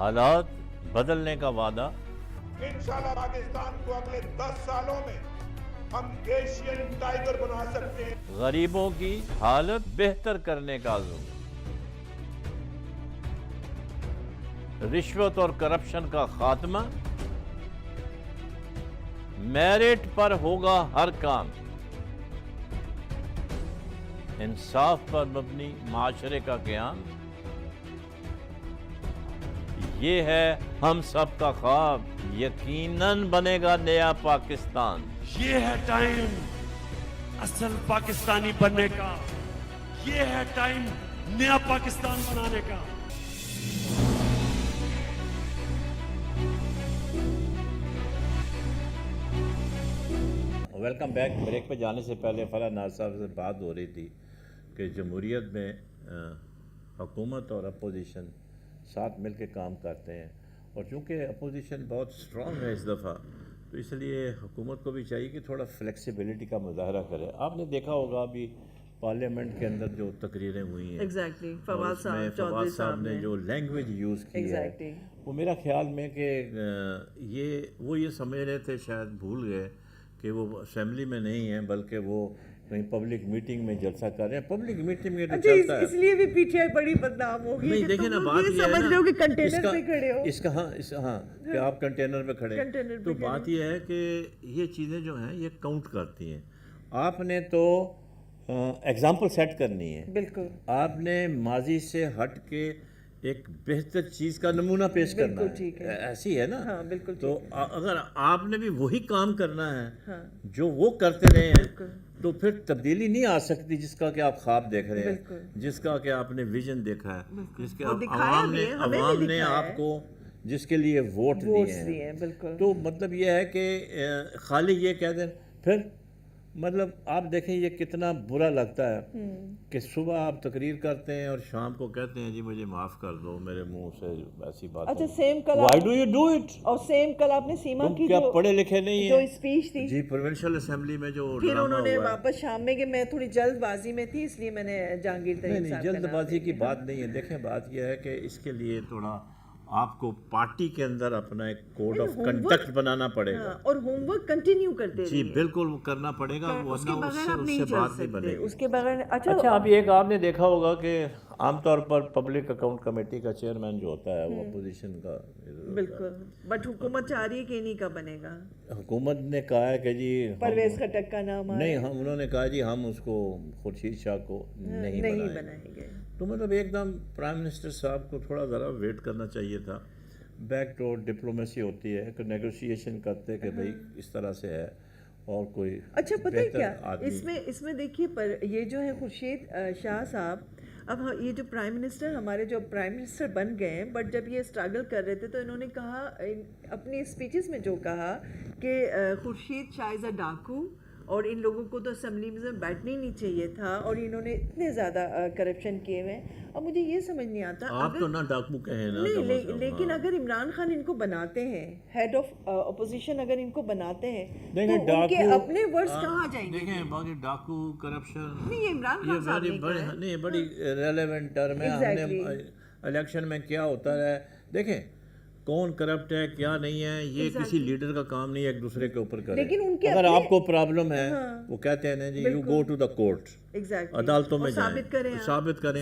حالات بدلنے کا وعدہ. انشاءاللہ پاکستان کو اگلے 10 سالوں میں ہم ایشین ٹائیگر بنا سکتے ہیں. غریبوں کی حالت بہتر کرنے کا عزم. رشوت اور کرپشن کا خاتمہ. میرٹ پر ہوگا ہر کام. انصاف پر مبنی معاشرے کا قیام. یہ ہے ہم سب کا خواب. یقیناً بنے گا نیا پاکستان. یہ ہے ٹائم اصل پاکستانی بننے کا. یہ ہے ٹائم نیا پاکستان بنانے کا. Welcome back. بریک پہ جانے سے پہلے فرح ناز صاحب سے بات ہو رہی تھی کہ جمہوریت میں حکومت اور اپوزیشن ساتھ مل کے کام کرتے ہیں، اور چونکہ اپوزیشن بہت اسٹرانگ ہے اس دفعہ، تو اس لیے حکومت کو بھی چاہیے کہ تھوڑا فلیکسیبلٹی کا مظاہرہ کرے. آپ نے دیکھا ہوگا ابھی پارلیمنٹ کے اندر جو تقریریں ہوئی ہیں، ایگزیکٹلی فواز صاحب نے جو لینگویج یوز کی ہے، وہ میرا خیال میں کہ یہ سمجھ رہے تھے، شاید بھول گئے کہ وہ اسمبلی میں نہیں ہیں بلکہ وہ کہیں پبلک میٹنگ میں جلسہ کر رہے ہیں. پبلک میٹنگ میں تو چلتا ہے، اس لیے بھی پی ٹی آئی بڑی بدنام ہو گئی. نہیں دیکھیں نا، بات یہ سمجھ رہے ہو کہ کنٹینر پہ کھڑے ہو. اس کا ہاں کہ آپ کنٹینر پہ کھڑے، تو بات یہ ہے کہ یہ چیزیں جو ہیں یہ کاؤنٹ کرتی ہیں. آپ نے تو ایگزامپل سیٹ کرنی ہے. بالکل. آپ نے ماضی سے ہٹ کے ایک بہتر چیز کا نمونہ پیش کرنا ہے. ایسی ہے نا. ہاں بالکل. تو اگر آپ نے بھی وہی کام کرنا ہے جو وہ کرتے رہے ہیں، تو پھر تبدیلی نہیں آ سکتی جس کا کہ آپ خواب دیکھ رہے ہیں، جس کا کہ آپ نے ویژن دیکھا ہے، جس کے عوام نے آپ کو جس کے لیے ووٹ دیے ہیں. تو مطلب یہ ہے کہ خالی یہ کہہ دیں پھر، مطلب آپ دیکھیں یہ کتنا برا لگتا ہے کہ صبح آپ تقریر کرتے ہیں اور شام کو کہتے ہیں جی مجھے معاف کر دو، میرے منہ سے ایسی بات. اچھا سیم کل why do you do it? اور سیم کل آپ نے سیما کی کیا پڑھے لکھے نہیں جو ہیں؟ اسپیچ تھی جی پروونشل اسمبلی میں جو پھر انہوں نے واپس شام میں، کہ میں تھوڑی جلد بازی میں تھی اس لیے میں نے جہانگیر ترین صاحب. جلد بازی کی بات نہیں ہے. دیکھیں بات یہ ہے کہ اس کے لیے تھوڑا آپ کو پارٹی کے اندر اپنا ایک کوڈ آف کنڈکٹ بنانا پڑے گا، اور ہوم ورک کنٹینیو کرتے جی بالکل وہ کرنا پڑے گا، ورنہ اس سے بات نہیں بنے گی. اس کے بغیر. اچھا ابھی ایک آپ نے دیکھا ہوگا کہ عام طور پر پبلک اکاؤنٹ کمیٹی کا چیئرمین جو ہوتا ہے وہ اپوزیشن کا. بالکل. بٹ حکومت چاہ رہی ہے کہ انہی کا بنے گا. حکومت نے کہا ہے کہ جی پرویز خٹک کا نام نہیں، انہوں نے کہا جی ہم اس کو خورشید شاہ کو نہیں بنائیں گے. تو مطلب ایک دم پرائم منسٹر صاحب کو تھوڑا ذرا ویٹ کرنا چاہیے تھا. بیک ڈور ڈپلومیسی ہوتی ہے کہ نیگوشیشن کرتے کہ بھئی اس طرح سے ہے اور کوئی. اچھا پتہ ہے کیا اس میں دیکھیے، پر یہ جو ہے خورشید شاہ صاحب، اب یہ جو پرائم منسٹر، ہمارے جو پرائم منسٹر بن گئے ہیں، بٹ جب یہ اسٹرگل کر رہے تھے تو انہوں نے کہا اپنی اسپیچز میں جو کہا کہ خورشید شاہ از اے ڈاکو، اور ان لوگوں کو تو اسمبلی میں بیٹھنا ہی نہیں چاہیے تھا، اور انہوں نے اتنے زیادہ کرپشن کیے ہوئے ہیں. اب مجھے یہ سمجھ نہیں آتا، آپ تو نہ ڈاکو کہیں نا، لیکن اگر عمران خان ان کو بناتے ہیں ہیڈ آف اپوزیشن، اگر ان کو بناتے ہیں تو ان کے اپنے ورڈز کہاں جائیں گے؟ دیکھیں باقی ڈاکو کرپشن نہیں، یہ عمران خان صاحب نے کہا ہے. نہیں، بڑی ریلیونٹ ٹرم ہے. ہم نے الیکشن میں کیا ہوتا ہے، دیکھیں کون کرپٹ ہے کیا نہیں ہے، یہ کسی لیڈر کا کام نہیں ہے ایک دوسرے کے اوپر کرے. اگر آپ کو پرابلم ہے وہ کہتے ہیں جی you go to the court, عدالتوں میں جائیں، ثابت کریں.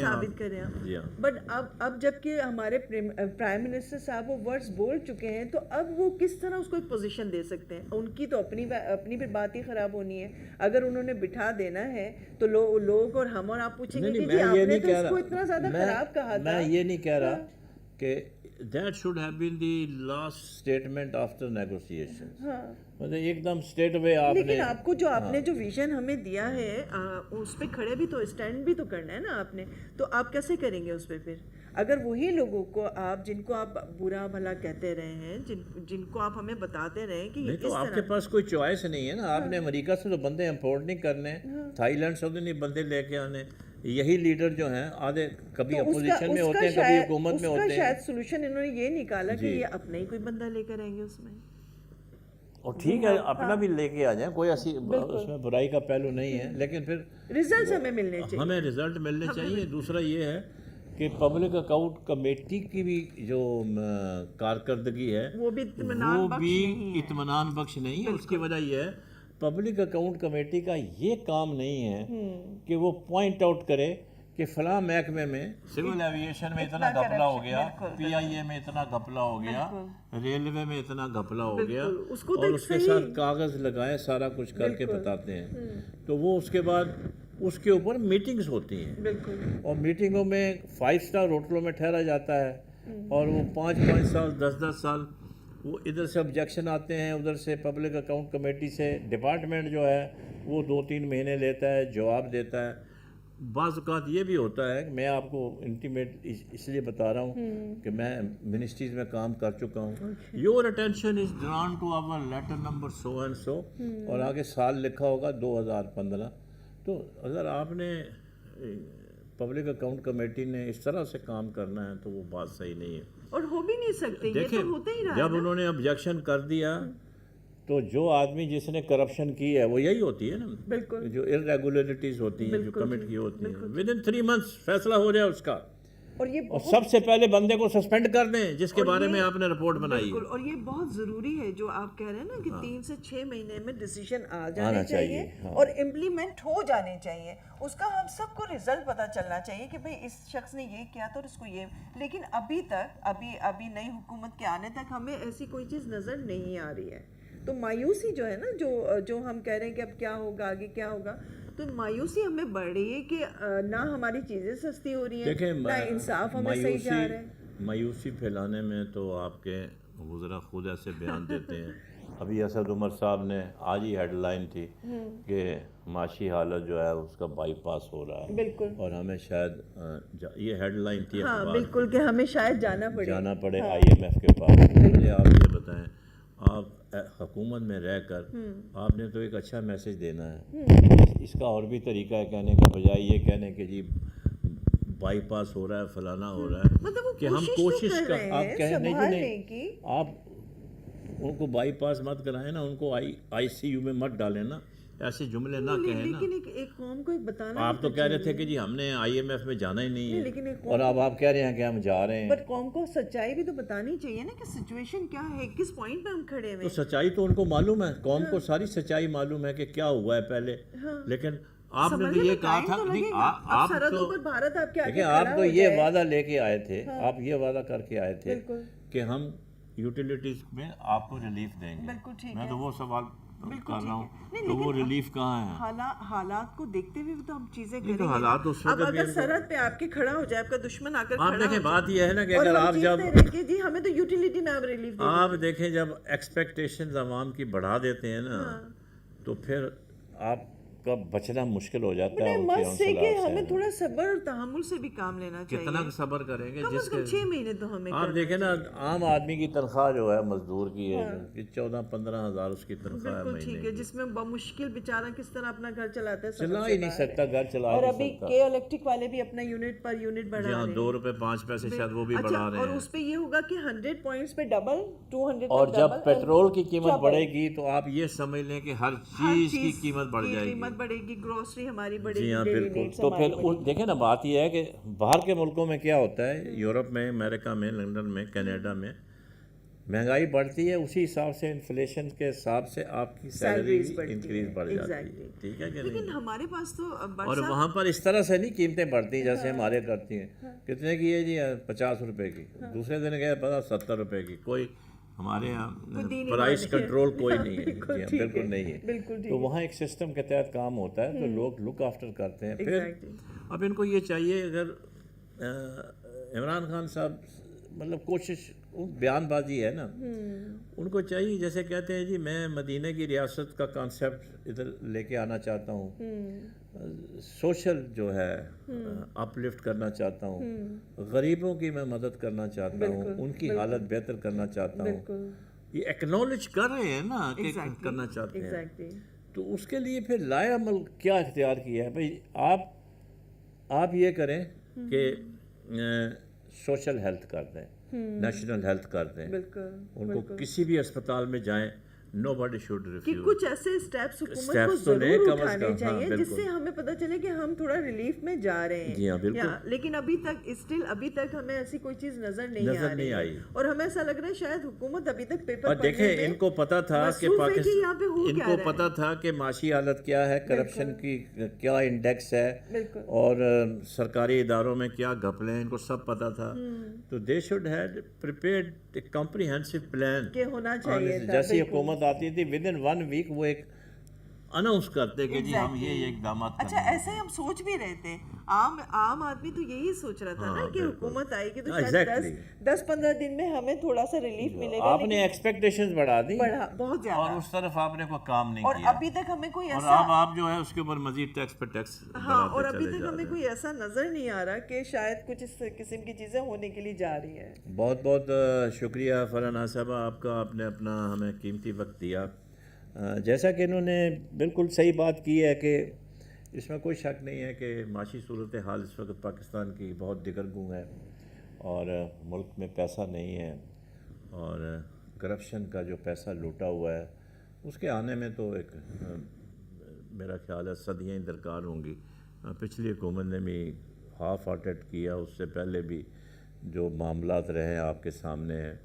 جی ہاں. بٹ اب جب کہ ہمارے پرائم منسٹر صاحب وہ ورڈز بول چکے ہیں، تو اب وہ کس طرح اس کو ایک پوزیشن دے سکتے ہیں؟ ان کی تو اپنی بھی بات ہی خراب ہونی ہے. اگر انہوں نے بٹھا دینا ہے تو لوگ اور ہم اور آپ پوچھیں گے کہ جی آپ نے تو اس کو اتنا زیادہ خراب کہا تھا. میں یہ نہیں کہہ رہا کہ that should have been the last statement after negotiations. مطلب ایک دم اسٹیٹ اوے آپ نے. لیکن آپ کو جو آپ نے جو ویژن ہمیں دیا ہے اس پہ کھڑے بھی تو اسٹینڈ بھی تو کرنا ہے نا آپ نے. تو آپ کیسے کریں گے اس پہ پھر؟ اگر وہی لوگوں کو آپ، جن کو آپ برا بھلا کہتے رہے ہیں، جن کو آپ ہمیں بتاتے رہے کہ نہیں، تو آپ کے پاس کوئی چوائس نہیں ہے نا. آپ نے امریکہ سے تو بندے امپورٹ نہیں کرنے، تھائی لینڈ سے نہیں بندے لے کے آنے. یہی لیڈر جو ہیں آدھے کبھی اپوزیشن میں ہوتے ہیں، کبھی حکومت میں ہوتے ہیں. شاید سولوشن انہوں نے یہ نکالا کہ یہ اپنا ہی کوئی بندہ لے کر آئیں گے اس میں. اور ٹھیک ہے اپنا بھی لے کے آ جائیں، کوئی ایسی اس میں برائی کا پہلو نہیں ہے، لیکن پھر ریزلٹ ہمیں ملنے چاہیے. ہمیں ریزلٹ ملنے چاہیے. دوسرا یہ ہے کہ پبلک اکاؤنٹ کمیٹی کی بھی جو کارکردگی ہے وہ بھی اطمینان بخش نہیں ہے. اس کی وجہ یہ ہے پبلک اکاؤنٹ کمیٹی کا یہ کام نہیں ہے کہ وہ پوائنٹ آؤٹ کرے کہ فلاں محکمے میں سول ایویشن میں اتنا گھپلا ہو گیا, پی آئی اے میں اتنا گھپلا ہو گیا, ریلوے میں اتنا گھپلا ہو گیا, اور اس کے ساتھ کاغذ لگائے سارا کچھ کر کے بتاتے ہیں. تو وہ اس کے بعد اس کے اوپر میٹنگز ہوتی ہیں, اور میٹنگوں میں 5 اسٹار ہوٹلوں میں ٹھہرا جاتا ہے, اور وہ 5 سال 10 سال وہ ادھر سے آبجیکشن آتے ہیں, ادھر سے پبلک اکاؤنٹ کمیٹی سے ڈپارٹمنٹ جو ہے وہ 2-3 مہینے لیتا ہے, جواب دیتا ہے. بعض اوقات یہ بھی ہوتا ہے کہ میں آپ کو انٹیمیٹ اس لیے بتا رہا ہوں کہ میں منسٹریز میں کام کر چکا ہوں. Your attention is drawn to our letter number so and so, اور آگے سال لکھا ہوگا 2015. تو اگر آپ نے پبلک اکاؤنٹ کمیٹی نے اس طرح سے کام کرنا ہے تو وہ بات صحیح نہیں ہے, اور ہو بھی نہیں سکتے. یہ تو ہوتا ہی رہا. جب انہوں نے آبجیکشن کر دیا تو جو آدمی جس نے کرپشن کی ہے وہ یہی ہوتی ہے نا, بالکل جو irregularities ہوتی ہیں جو کمٹ کی ہوتی ہیں, within 3 months فیصلہ ہو جائے اس کا, اور سب سے پہلے بندے کو سسپینڈ کر دیں جس کے بارے میں آپ نے رپورٹ بنائی ہے. اور یہ بہت ضروری ہے جو آپ کہہ رہے ہیں نا کہ 3 سے 6 مہینے میں ڈیسیژن آ جانے چاہیے اور امپلیمنٹ ہو جانے چاہیے. اس کا ہم سب کو رزلٹ پتہ چلنا چاہیے کہ بھئی اس شخص نے یہ کیا تھا اور اس کو یہ. لیکن ابھی تک ابھی نئی حکومت کے آنے تک ہمیں ایسی کوئی چیز نظر نہیں آ رہی ہے. تو مایوسی جو ہے نا جو ہم کہہ رہے ہیں کہ اب کیا ہوگا, آگے کیا ہوگا, تو مایوسی ہمیں بڑھ رہی ہے کہ نہ ہماری چیزیں سستی ہو رہی ہیں, نہ انصاف ہمیں صحیح جا رہا ہے. مایوسی پھیلانے میں تو آپ کے وزراء خود ایسے بیان دیتے ہیں. ابھی اسد عمر صاحب نے آج ہی ہیڈ لائن تھی کہ معاشی حالت جو ہے اس کا بائی پاس ہو رہا ہے, بالکل, اور ہمیں شاید یہ ہیڈ لائن تھی بالکل کہ ہمیں شاید جانا پڑے IMF کے پاس. مجھے آپ یہ بتائیں, آپ حکومت میں رہ کر آپ نے تو ایک اچھا میسج دینا ہے. اس کا اور بھی طریقہ ہے کہنے کا, بجائے یہ کہنے کہ جی بائی پاس ہو رہا ہے, فلانا ہو رہا ہے, کہ ہم کوشش کر, آپ کہیں نہیں کہ آپ ان کو بائی پاس مت کرائیں نا, ان کو ICU میں مت ڈالیں نا, ایسے جملے نہ کہیں نا. لیکن ایک قوم کو بتانا, آپ تو کہہ رہے تھے کہ جی ہم نے IMF میں جانا ہی نہیں ہے, اور اب آپ کہہ رہے ہیں کہ ہم جا رہے ہیں. بٹ قوم کو سچائی بھی تو بتانی چاہیے نا کہ سچویشن کیا ہے, کس پوائنٹ پہ ہم کھڑے ہوئے. تو سچائی تو ان کو معلوم ہے, قوم کو ساری سچائی معلوم ہے کہ کیا ہوا ہے پہلے. لیکن آپ نے تو یہ کہا تھا, آپ تو یہ وعدہ لے کے آئے تھے, آپ یہ وعدہ کر کے آئے تھے کہ ہم یوٹیلیٹیز میں آپ کو ریلیف دیں گے. میں تو وہ سوال کر رہا ہوں, تو وہ ریلیف کہاں ہے؟ حالات کو دیکھتے ہوئے تو ہم چیزیں کریں گے. حالات اس وقت اگر سرحد پہ آپ کے کھڑا ہو جائے, آپ کا دشمن آ کر آپ دیکھیں, بات یہ ہے نا کہ اگر آپ جب جی ہمیں تو یوٹیلیٹی میں آپ ریلیف دیں, آپ دیکھیں جب ایکسپیکٹیشنز عوام کی بڑھا دیتے ہیں نا, تو پھر آپ کا بچنا مشکل ہو جاتا ہے. مت سے کہ ہمیں تھوڑا صبر اور تحمل سے بھی کام لینا چاہیے. کتنا صبر کریں گے, جس کے 6 مہینے تو ہمیں. آپ دیکھیں نا, عام آدمی کی تنخواہ جو ہے مزدور کی ہے کہ 14-15 ہزار اس کی تنخواہ ہے مہینے ٹھیک ہے, جس میں بمشکل بیچارہ کس طرح اپنا گھر چلاتا ہے, چلا ہی نہیں سکتا, گھر چلا اور ابھی کے الیکٹرک والے بھی اپنا یونٹ پر یونٹ بڑھا رہے ہیں, 2 روپے 5 پیسے شاید وہ بھی بڑھا رہے ہیں. اور اس پہ یہ ہوگا کہ 100 پوائنٹس پہ ڈبل, 200 اور جب پیٹرول کی قیمت بڑھے گی تو آپ یہ سمجھ لیں کہ ہر چیز کی قیمت بڑھ جائے گی, قیمت بڑھے گی, گروسری ہماری بڑھے گی. جی ہاں بالکل. تو پھر دیکھیں نا, بات یہ ہے کہ باہر کے ملکوں میں کیا ہوتا ہے, یورپ میں, امریکہ میں, لندن میں, کینیڈا میں مہنگائی بڑھتی ہے, اسی حساب سے انفلیشن کے حساب سے آپ کی سیلری انکریز بڑھ جاتی ہے. ٹھیک ہے کہ نہیں, لیکن ہمارے پاس تو اور وہاں پر اس طرح سے نہیں قیمتیں بڑھتی جیسے ہمارے کرتی ہیں. کتنے کی ہے جی, 50 روپے کی, دوسرے دن گئے پتا 70 روپے کی. کوئی ہمارے یہاں پرائس کنٹرول کوئی نہیں ہے, بالکل نہیں ہے. تو وہاں ایک سسٹم کے تحت کام ہوتا ہے, تو لوگ لک آفٹر کرتے ہیں. پھر اب ان کو یہ چاہیے, اگر عمران خان صاحب مطلب کوشش, بیان بازی ہے نا, ان کو چاہیے, جیسے کہتے ہیں جی میں مدینہ کی ریاست کا کانسیپٹ ادھر لے کے آنا چاہتا ہوں, سوشل جو ہے اپ لفٹ کرنا چاہتا ہوں, غریبوں کی میں مدد کرنا چاہتا ہوں, ان کی حالت بہتر کرنا چاہتا ہوں. یہ ایکنالج کر رہے ہیں نا کہ کرنا چاہتے ہیں. تو اس کے لیے پھر لائے عمل کیا اختیار کیا ہے بھائی, آپ یہ کریں کہ سوشل ہیلتھ کر دیں, نیشنل ہیلتھ کر دیں, ان کو کسی بھی اسپتال میں جائیں, nobody should کہ refuse. کچھ ایسے اسٹیپس حکومت کو Steps تو لیں ضرور کم از اٹھانے کم، ہاں، چاہیے جس بالکل۔ سے ہمیں پتہ چلے کہ ہم تھوڑا ریلیف میں جا رہے ہیں. جی ہاں، بالکل۔ لیکن ابھی تک ہمیں ایسی کوئی چیز نظر نہیں آئی اور ہمیں ایسا لگ رہا ہے شاید حکومت ابھی تک پیپر اور دیکھیں ان کو پتا تھا کہ یہاں پہ ہو ان کیا کو رہا ہے. پتا تھا کہ معاشی حالت کیا ہے، کرپشن کی کیا انڈیکس ہے، بالکل. اور سرکاری اداروں میں کیا گھپلے ہیں، ان کو سب پتا تھا. تو they should had prepared a comprehensive plan کہ ہونا چاہیے تھا. جیسی حکومت آتی تھی ود ان 1 ویک وہ ایک اناؤنس کرتے کہ جی ہم یہ اقدامات کریں. اچھا ایسے ہم سوچ بھی رہے تھے، عام آدمی تو یہی سوچ رہا تھا نا کہ حکومت آئے گی تو شاید 10-15 دن میں ہمیں تھوڑا سا ریلیف ملے گا. آپ نے ایکسپیکٹیشنز بڑھا دی بہت زیادہ، اور اس طرف آپ نے کوئی کام نہیں اور کیا، ابھی تک ہمیں کوئی اور ایسا اب آپ جو ہے اس کے اوپر مزید ٹیکس پر ٹیکس ہاں، اور ابھی تک ہمیں کوئی ایسا نظر نہیں آ رہا کہ شاید کچھ اس قسم کی چیزیں ہونے کے لیے جا رہی ہیں. بہت بہت شکریہ فرحان صاحبہ آپ کا، آپ نے اپنا ہمیں قیمتی وقت دیا. جیسا کہ انہوں نے بالکل صحیح بات کی ہے کہ اس میں کوئی شک نہیں ہے کہ معاشی صورتحال اس وقت پاکستان کی بہت دگرگوں ہے اور ملک میں پیسہ نہیں ہے، اور کرپشن کا جو پیسہ لوٹا ہوا ہے اس کے آنے میں تو ایک میرا خیال ہے صدیاں ہی درکار ہوں گی. پچھلی حکومت نے بھی ہاف ہارٹڈ کیا، اس سے پہلے بھی جو معاملات رہے ہیں آپ کے سامنے ہیں.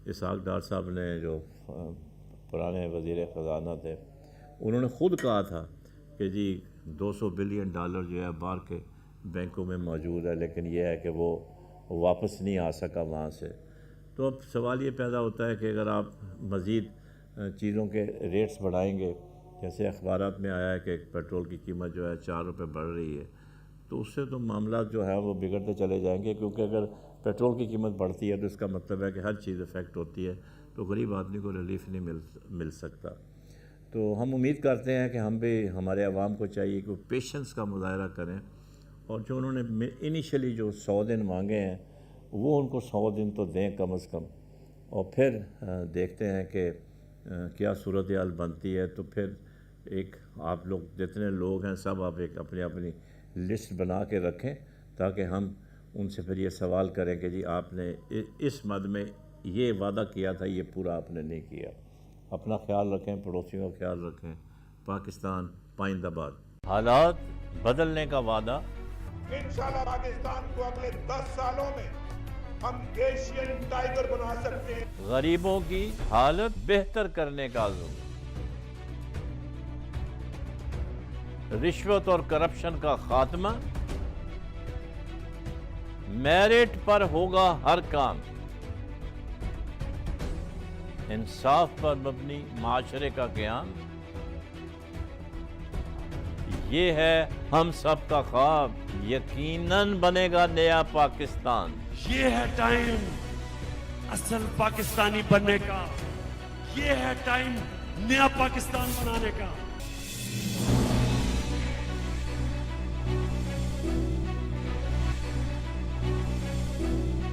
اسحاق ڈار صاحب نے جو پرانے وزیر خزانہ تھے انہوں نے خود کہا تھا کہ جی $200 بلین جو ہے باہر کے بینکوں میں موجود ہے، لیکن یہ ہے کہ وہ واپس نہیں آ سکا وہاں سے. تو اب سوال یہ پیدا ہوتا ہے کہ اگر آپ مزید چیزوں کے ریٹس بڑھائیں گے، جیسے اخبارات میں آیا ہے کہ پیٹرول کی قیمت جو ہے $4 بڑھ رہی ہے، تو اس سے تو معاملات جو ہے وہ بگڑتے چلے جائیں گے، کیونکہ اگر پیٹرول کی قیمت بڑھتی ہے تو اس کا مطلب ہے کہ ہر چیز افیکٹ ہوتی ہے، تو غریب آدمی کو ریلیف نہیں مل سکتا. تو ہم امید کرتے ہیں کہ ہم بھی، ہمارے عوام کو چاہیے کہ وہ پیشنس کا مظاہرہ کریں، اور جو انہوں نے انیشلی جو 100 دن مانگے ہیں وہ ان کو 100 دن تو دیں کم از کم، اور پھر دیکھتے ہیں کہ کیا صورتحال بنتی ہے. تو پھر ایک آپ لوگ جتنے لوگ ہیں سب آپ ایک اپنی لسٹ بنا کے رکھیں، تاکہ ہم ان سے پھر یہ سوال کریں کہ جی آپ نے اس مد میں یہ وعدہ کیا تھا، یہ پورا آپ نے نہیں کیا. اپنا خیال رکھیں، پڑوسیوں کا خیال رکھیں. پاکستان پائندہ باد. حالات بدلنے کا وعدہ. انشاءاللہ پاکستان کو اگلے 10 سالوں میں ہم ایشین ٹائیگر بنا سکتے ہیں. غریبوں کی حالت بہتر کرنے کا عزم. رشوت اور کرپشن کا خاتمہ. میرٹ پر ہوگا ہر کام. انصاف پر مبنی معاشرے کا قیام. یہ ہے ہم سب کا خواب، یقیناً بنے گا نیا پاکستان. یہ ہے ٹائم اصل پاکستانی بننے کا، یہ ہے ٹائم نیا پاکستان بنانے کا.